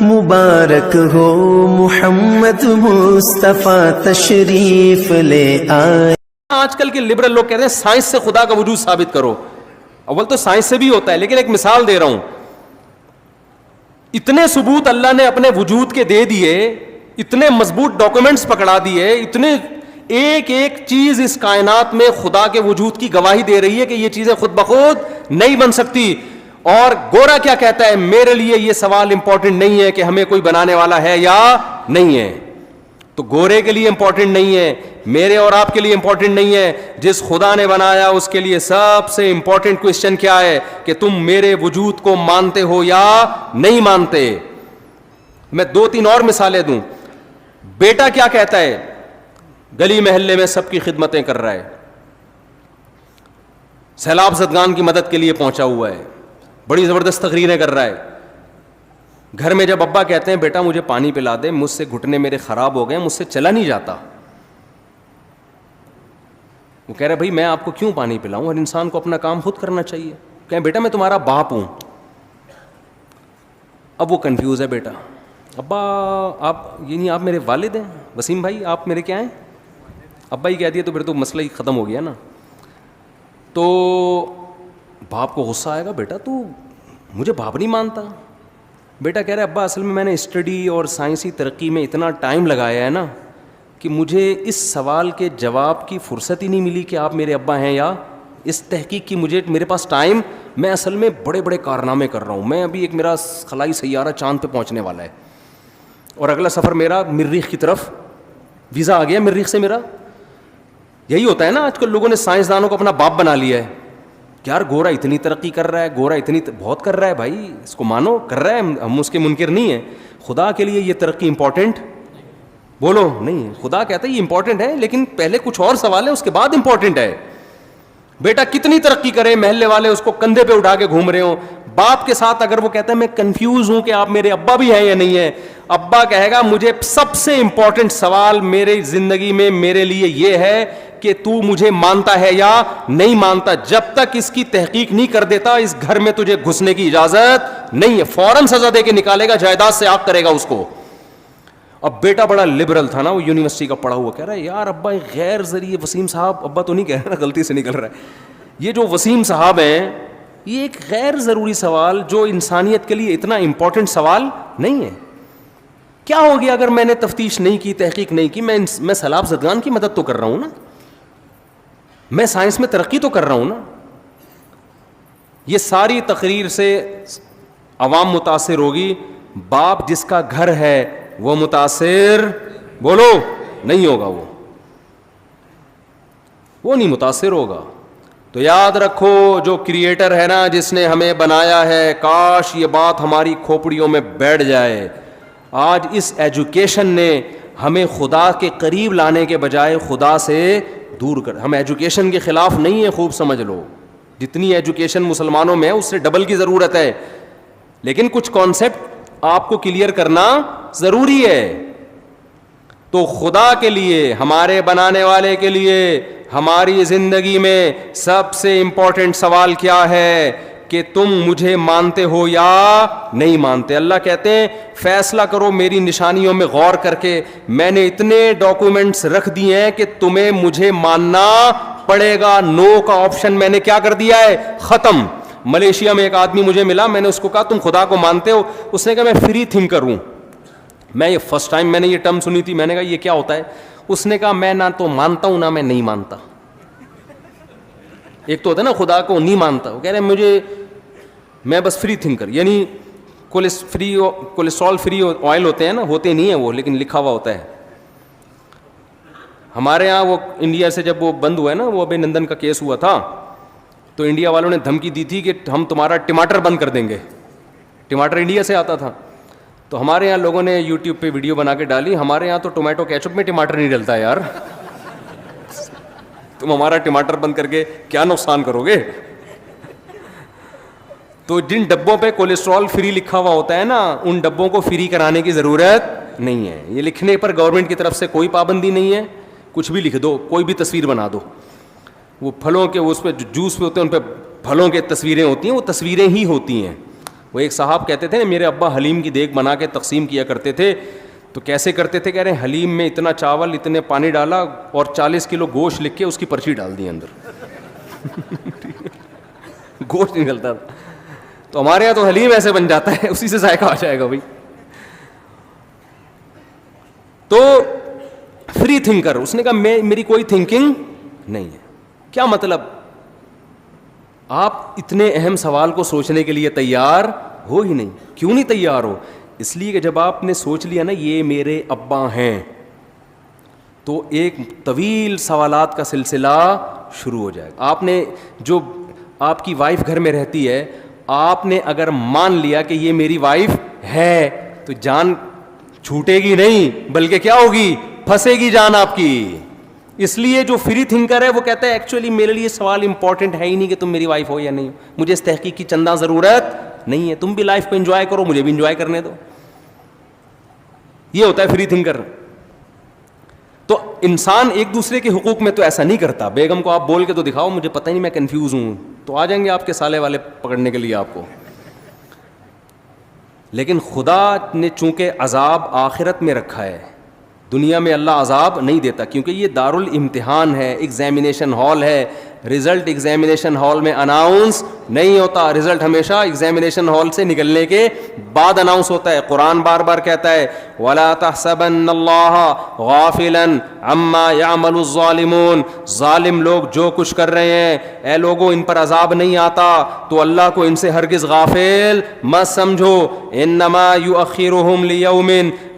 مبارک ہو محمد مصطفیٰ تشریف لے آئے. آج کل کے لبرل لوگ کہتے ہیں سائنس سے خدا کا وجود ثابت کرو. اول تو سائنس سے بھی ہوتا ہے، لیکن ایک مثال دے رہا ہوں. اتنے ثبوت اللہ نے اپنے وجود کے دے دیے، اتنے مضبوط ڈاکومنٹس پکڑا دیے، اتنے ایک ایک چیز اس کائنات میں خدا کے وجود کی گواہی دے رہی ہے کہ یہ چیزیں خود بخود نہیں بن سکتی. اور گورا کیا کہتا ہے؟ میرے لیے یہ سوال امپورٹنٹ نہیں ہے کہ ہمیں کوئی بنانے والا ہے یا نہیں ہے. تو گورے کے لیے امپورٹنٹ نہیں ہے، میرے اور آپ کے لیے امپورٹنٹ نہیں ہے. جس خدا نے بنایا اس کے لیے سب سے امپورٹنٹ کوسچن کیا ہے کہ تم میرے وجود کو مانتے ہو یا نہیں مانتے. میں 2-3 اور مثالیں دوں. بیٹا کیا کہتا ہے؟ گلی محلے میں سب کی خدمتیں کر رہا ہے، سیلاب زدگان کی مدد کے لیے پہنچا ہوا ہے، بڑی زبردست تقریریں کر رہا ہے. گھر میں جب ابا کہتے ہیں بیٹا مجھے پانی پلا دے، مجھ سے گھٹنے میرے خراب ہو گئے، مجھ سے چلا نہیں جاتا، وہ کہہ رہے بھائی میں آپ کو کیوں پانی پلاؤں، ہر انسان کو اپنا کام خود کرنا چاہیے. کہیں بیٹا میں تمہارا باپ ہوں. اب وہ کنفیوز ہے بیٹا. ابا آپ یعنی آپ میرے والد ہیں؟ وسیم بھائی آپ میرے کیا ہیں؟ ابا ہی کہہ دیا تو پھر تو مسئلہ ہی ختم ہو گیا نا. تو باپ کو غصہ آئے گا، بیٹا تو مجھے باپ نہیں مانتا. بیٹا کہہ رہا ہے ابا اصل میں نے اسٹڈی اور سائنسی ترقی میں اتنا ٹائم لگایا ہے نا کہ مجھے اس سوال کے جواب کی فرصت ہی نہیں ملی کہ آپ میرے ابا ہیں یا اس تحقیق کی میرے پاس ٹائم. میں اصل میں بڑے بڑے کارنامے کر رہا ہوں. میں ابھی ایک میرا خلائی سیارہ چاند پہ پہنچنے والا ہے اور اگلا سفر میرا مریخ کی طرف، ویزا آ گیا مریخ سے میرا. یہی ہوتا ہے نا آج کل لوگوں نے سائنسدانوں کو اپنا باپ بنا لیا ہے. یار گورا اتنی ترقی کر رہا ہے، گورا اتنی بہت کر رہا ہے، بھائی اس کو مانو، کر رہا ہے، ہم اس کے منکر نہیں ہیں. خدا کے لیے یہ ترقی امپورٹنٹ بولو نہیں ہے. خدا کہتا ہے یہ امپورٹنٹ ہے لیکن پہلے کچھ اور سوال ہے، اس کے بعد امپورٹنٹ ہے. بیٹا کتنی ترقی کرے، محلے والے اس کو کندھے پہ اٹھا کے گھوم رہے ہوں. باپ کے ساتھ اگر وہ کہتا ہے میں کنفیوز ہوں کہ آپ میرے ابا بھی ہیں یا نہیں ہیں، ابا کہے گا مجھے سب سے امپورٹنٹ سوال میری زندگی میں میرے لیے یہ ہے کہ تو مجھے مانتا ہے یا نہیں مانتا. جب تک اس کی تحقیق نہیں کر دیتا اس گھر میں تجھے گھسنے کی اجازت نہیں ہے. فوراً سزا دے کے نکالے گا، جائیداد سے آگ کرے گا اس کو. اب بیٹا بڑا لبرل تھا نا، وہ یونیورسٹی کا پڑھا ہوا، کہہ رہا ہے یار ابا ایک غیر ذریعے وسیم صاحب، ابا تو نہیں کہہ رہا نا، غلطی سے نکل رہا ہے، یہ جو وسیم صاحب ہیں یہ ایک غیر ضروری سوال جو انسانیت کے لیے اتنا امپورٹنٹ سوال نہیں ہے. کیا ہو گیا اگر میں نے تفتیش نہیں کی، تحقیق نہیں کی؟ میں سیلاب زدگان کی مدد تو کر رہا ہوں نا، میں سائنس میں ترقی تو کر رہا ہوں نا. یہ ساری تقریر سے عوام متاثر ہوگی، باپ جس کا گھر ہے وہ متاثر بولو نہیں ہوگا، وہ نہیں متاثر ہوگا. تو یاد رکھو جو کریٹر ہے نا، جس نے ہمیں بنایا ہے، کاش یہ بات ہماری کھوپڑیوں میں بیٹھ جائے. آج اس ایجوکیشن نے ہمیں خدا کے قریب لانے کے بجائے خدا سے دور کر. ہم ایجوکیشن کے خلاف نہیں ہیں، خوب سمجھ لو، جتنی ایجوکیشن مسلمانوں میں ہے اس سے ڈبل کی ضرورت ہے، لیکن کچھ کانسیپٹ آپ کو کلیئر کرنا ضروری ہے. تو خدا کے لیے، ہمارے بنانے والے کے لیے ہماری زندگی میں سب سے امپورٹنٹ سوال کیا ہے کہ تم مجھے مانتے ہو یا نہیں مانتے. اللہ کہتے ہیں فیصلہ کرو میری نشانیوں میں غور کر کے، میں نے اتنے ڈاکومنٹس رکھ دیے ہیں کہ تمہیں مجھے ماننا پڑے گا. نو کا آپشن میں نے کیا کر دیا ہے، ختم. ملیشیا میں ایک آدمی مجھے ملا، میں نے اس کو کہا تم خدا کو مانتے ہو؟ اس نے کہا میں فری تھنکر ہوں. میں یہ فرسٹ ٹائم میں نے یہ ٹرم سنی تھی، میں نے کہا یہ کیا ہوتا ہے؟ اس نے کہا میں نہ تو مانتا ہوں نہ میں نہیں مانتا. ایک تو ہوتا ہے نا خدا کو نہیں مانتا، وہ کہہ رہے میں بس فری تھنکر، یعنی کولیسٹرول فری آئل ہوتے ہیں نا، ہوتے نہیں ہیں وہ، لیکن لکھا ہوا ہوتا ہے. ہمارے ہاں وہ انڈیا سے جب وہ بند ہوا ہے نا، وہ ابے نندن کا کیس ہوا تھا، تو انڈیا والوں نے دھمکی دی تھی کہ ہم تمہارا ٹماٹر بند کر دیں گے. ٹماٹر انڈیا سے آتا تھا، تو ہمارے یہاں لوگوں نے یوٹیوب پہ ویڈیو بنا کے ڈالی. ہمارے یہاں تو ٹومیٹو کیچپ میں ٹماٹر نہیں ڈلتا ہے یار، تم ہمارا ٹماٹر بند کر کے کیا نقصان کرو گے. تو جن ڈبوں پہ کولیسٹرول فری لکھا ہوا ہوتا ہے نا، ان ڈبوں کو فری کرانے کی ضرورت نہیں ہے. یہ لکھنے پر گورنمنٹ کی طرف سے کوئی پابندی نہیں ہے، کچھ بھی لکھ دو، کوئی بھی تصویر بنا دو. وہ پھلوں کے اس پہ جوس پہ ہوتے ہیں، ان پہ پھلوں کے تصویریں ہوتی ہیں، وہ تصویریں ہی ہوتی ہیں. وہ ایک صاحب کہتے تھے میرے ابا حلیم کی دیگ بنا کے تقسیم کیا کرتے تھے. تو کیسے کرتے تھے؟ کہہ رہے ہیں حلیم میں اتنا چاول اتنے پانی ڈالا اور 40 کلو گوشت لکھ کے اس کی پرچی ڈال دی اندر گوشت نکلتا تھا. تو ہمارے یہاں تو حلیم ایسے بن جاتا ہے, اسی سے ذائقہ آ جائے گا بھائی. تو فری تھنکر, اس نے کہا میری کوئی تھنکنگ نہیں ہے. کیا مطلب؟ آپ اتنے اہم سوال کو سوچنے کے لیے تیار ہو ہی نہیں. کیوں نہیں تیار ہو؟ اس لیے کہ جب آپ نے سوچ لیا نا یہ میرے ابا ہیں, تو ایک طویل سوالات کا سلسلہ شروع ہو جائے گا. آپ نے جو آپ کی وائف گھر میں رہتی ہے, آپ نے اگر مان لیا کہ یہ میری وائف ہے تو جان چھوٹے گی نہیں, بلکہ کیا ہوگی؟ پھنسے گی جان آپ کی. اس لیے جو فری تھنکر ہے وہ کہتا ہے ایکچولی میرے لیے سوال امپورٹنٹ ہے ہی نہیں کہ تم میری وائف ہو یا نہیں ہو, مجھے اس تحقیق کی چندہ ضرورت نہیں ہے, تم بھی لائف کو انجوائے کرو, مجھے بھی انجوائے کرنے دو. یہ ہوتا ہے فری تھنکر. تو انسان ایک دوسرے کے حقوق میں تو ایسا نہیں کرتا. بیگم کو آپ بول کے تو دکھاؤ مجھے پتہ ہی نہیں میں کنفیوز ہوں, تو آ جائیں گے آپ کے سالے والے پکڑنے کے لیے آپ کو. لیکن خدا نے چونکہ عذاب آخرت میں رکھا ہے, دنیا میں اللہ عذاب نہیں دیتا, کیونکہ یہ دارالامتحان ہے, ایگزامینیشن ہال ہے. رزلٹ ایگزامینیشن ہال میں اناؤنس نہیں ہوتا, رزلٹ ہمیشہ ایگزامینیشن ہال سے نکلنے کے بعد اناؤنس ہوتا ہے. قرآن بار بار کہتا ہے وَلَا تَحْسَبَنَّ اللَّهَ غَافِلًا عَمَّا يَعْمَلُ الظَّالِمُونَ, ظالم لوگ جو کچھ کر رہے ہیں اے لوگوں ان پر عذاب نہیں آتا, تو اللہ کو ان سے ہرگز غافل مت سمجھو. انما یؤخرہم لیوم,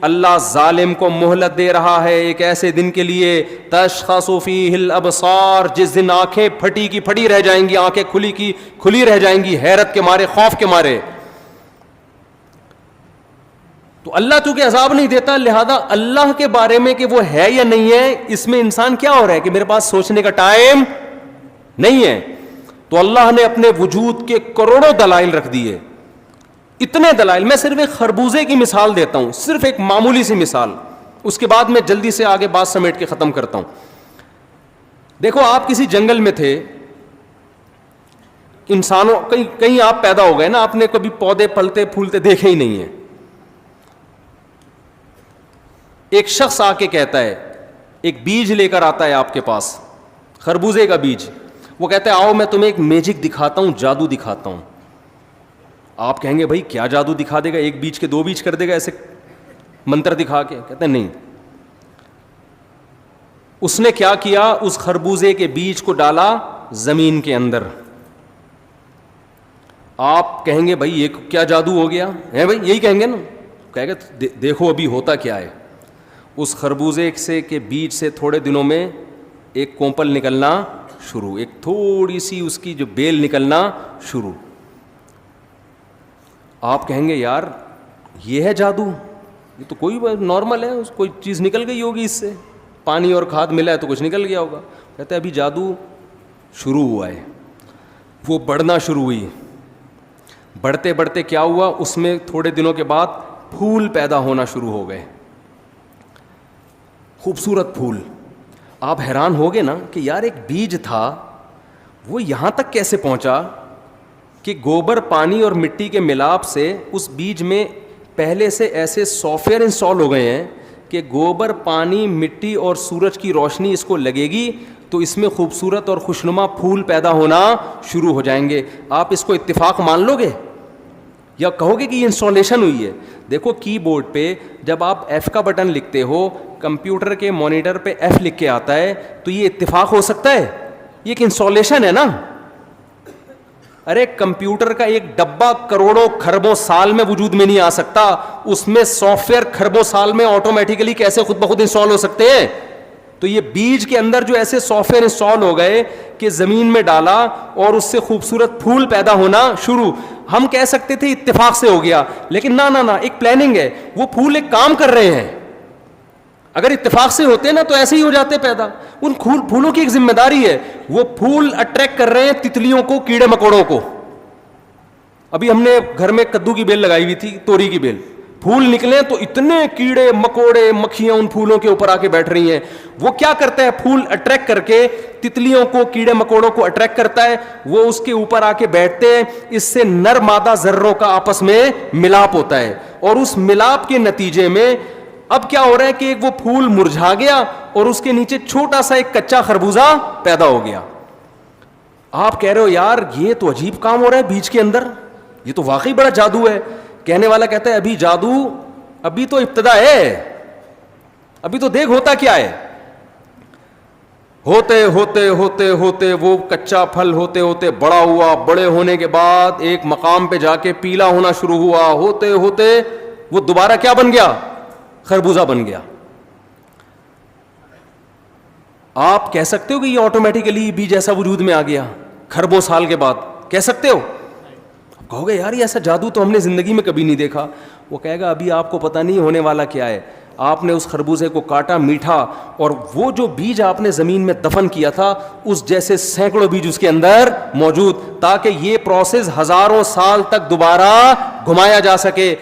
اللہ ظالم کو مہلت دے رہا ہے ایک ایسے دن کے لیے, تشخص فیہ الابصار, جس دن آنکھیں پھٹی کی پھٹی رہ جائیں گی, آنکھیں کھلی کی کھلی رہ جائیں گی, حیرت کے مارے, خوف کے مارے. تو اللہ چونکہ عذاب نہیں دیتا, لہذا اللہ کے بارے میں کہ وہ ہے یا نہیں ہے, اس میں انسان کیا ہو رہا ہے کہ میرے پاس سوچنے کا ٹائم نہیں ہے. تو اللہ نے اپنے وجود کے کروڑوں دلائل رکھ دیے, اتنے دلائل. میں صرف ایک خربوزے کی مثال دیتا ہوں, صرف ایک معمولی سی مثال, اس کے بعد میں جلدی سے آگے بات سمیٹ کے ختم کرتا ہوں. دیکھو آپ کسی جنگل میں تھے, انسانوں کہیں آپ پیدا ہو گئے نا, آپ نے کبھی پودے پلتے پھولتے دیکھے ہی نہیں ہیں. ایک شخص آ کے کہتا ہے, ایک بیج لے کر آتا ہے آپ کے پاس, خربوزے کا بیج. وہ کہتا ہے آؤ میں تمہیں ایک میجک دکھاتا ہوں, جادو دکھاتا ہوں. آپ کہیں گے بھائی کیا جادو دکھا دے گا, ایک بیج کے 2 بیج کر دے گا ایسے منتر دکھا کے؟ کہتے ہیں نہیں. اس نے کیا کیا, اس خربوزے کے بیج کو ڈالا زمین کے اندر. آپ کہیں گے بھائی یہ کیا جادو ہو گیا ہے, بھائی یہی کہیں گے نا. کہے گا دیکھو ابھی ہوتا کیا ہے. اس خربوزے سے کے بیج سے تھوڑے دنوں میں ایک کومپل نکلنا شروع, ایک تھوڑی سی اس کی جو بیل نکلنا شروع. آپ کہیں گے یار یہ ہے جادو, یہ تو کوئی نارمل ہے, کوئی چیز نکل گئی ہوگی اس سے, پانی اور کھاد ملا ہے تو کچھ نکل گیا ہوگا. کہتے ہیں ابھی جادو شروع ہوا ہے. وہ بڑھنا شروع ہوئی, بڑھتے بڑھتے کیا ہوا, اس میں تھوڑے دنوں کے بعد پھول پیدا ہونا شروع ہو گئے, خوبصورت پھول. آپ حیران ہو گئے نا کہ یار ایک بیج تھا وہ یہاں تک کیسے پہنچا کہ گوبر پانی اور مٹی کے ملاپ سے اس بیج میں پہلے سے ایسے سافٹ ویئر انسٹال ہو گئے ہیں کہ گوبر پانی مٹی اور سورج کی روشنی اس کو لگے گی تو اس میں خوبصورت اور خوشنما پھول پیدا ہونا شروع ہو جائیں گے. آپ اس کو اتفاق مان لو گے یا کہو گے کہ یہ انسٹالیشن ہوئی ہے؟ دیکھو کی بورڈ پہ جب آپ ایف کا بٹن لکھتے ہو, کمپیوٹر کے مانیٹر پہ ایف لکھ کے آتا ہے, تو یہ اتفاق ہو سکتا ہے؟ یہ ایک انسٹالیشن ہے نا. ارے کمپیوٹر کا ایک ڈبہ کروڑوں کھربوں سال میں وجود میں نہیں آ سکتا, اس میں سافٹ ویئر کھربوں سال میں آٹومیٹیکلی کیسے خود بخود انسٹال ہو سکتے ہیں؟ تو یہ بیج کے اندر جو ایسے سافٹ ویئر انسٹال ہو گئے کہ زمین میں ڈالا اور اس سے خوبصورت پھول پیدا ہونا شروع. ہم کہہ سکتے تھے اتفاق سے ہو گیا, لیکن نہ ایک پلاننگ ہے. وہ پھول ایک کام کر رہے ہیں. اگر اتفاق سے ہوتے نا تو ایسے ہی ہو جاتے پیدا. ان پھولوں کی ایک ذمہ داری ہے, وہ پھول اٹریکٹ کر رہے ہیں تتلیوں کو, کیڑے مکوڑوں کو. ابھی ہم نے گھر میں کدو کی بیل لگائی ہوئی تھی, توری کی بیل, پھول نکلے تو اتنے کیڑے مکوڑے مکھیاں ان پھولوں کے اوپر آ کے بیٹھ رہی ہیں. وہ کیا کرتا ہے, پھول اٹریکٹ کر کے تتلیوں کو, کیڑے مکوڑوں کو اٹریکٹ کرتا ہے, وہ اس کے اوپر آ کے بیٹھتے ہیں. اس سے نر مادہ ذروں کا آپس میں ملاپ ہوتا ہے, اور اس ملاپ کے نتیجے میں اب کیا ہو رہا ہے کہ ایک وہ پھول مرجھا گیا اور اس کے نیچے چھوٹا سا ایک کچا خربوزہ پیدا ہو گیا. آپ کہہ رہے ہو یار یہ تو عجیب کام ہو رہا ہے بیج کے اندر, یہ تو واقعی بڑا جادو ہے. کہنے والا کہتا ہے ابھی جادو, ابھی تو ابتدا ہے, ابھی تو دیکھ ہوتا کیا ہے. ہوتے ہوتے ہوتے ہوتے وہ کچا پھل ہوتے ہوتے بڑا ہوا, بڑے ہونے کے بعد ایک مقام پہ جا کے پیلا ہونا شروع ہوا, ہوتے ہوتے وہ دوبارہ کیا بن گیا, خربوزہ بن گیا. آپ کہہ سکتے ہو کہ یہ آٹومیٹیکلی بیج ایسا وجود میں آ گیا کھربوں سال کے بعد, کہہ سکتے ہو؟ کہو گے یار یہ ایسا جادو تو ہم نے زندگی میں کبھی نہیں دیکھا. وہ کہے گا ابھی آپ کو پتہ نہیں ہونے والا کیا ہے. آپ نے اس خربوزے کو کاٹا, میٹھا, اور وہ جو بیج آپ نے زمین میں دفن کیا تھا اس جیسے سینکڑوں بیج اس کے اندر موجود, تاکہ یہ پروسیس ہزاروں سال تک دوبارہ گھمایا جا سکے.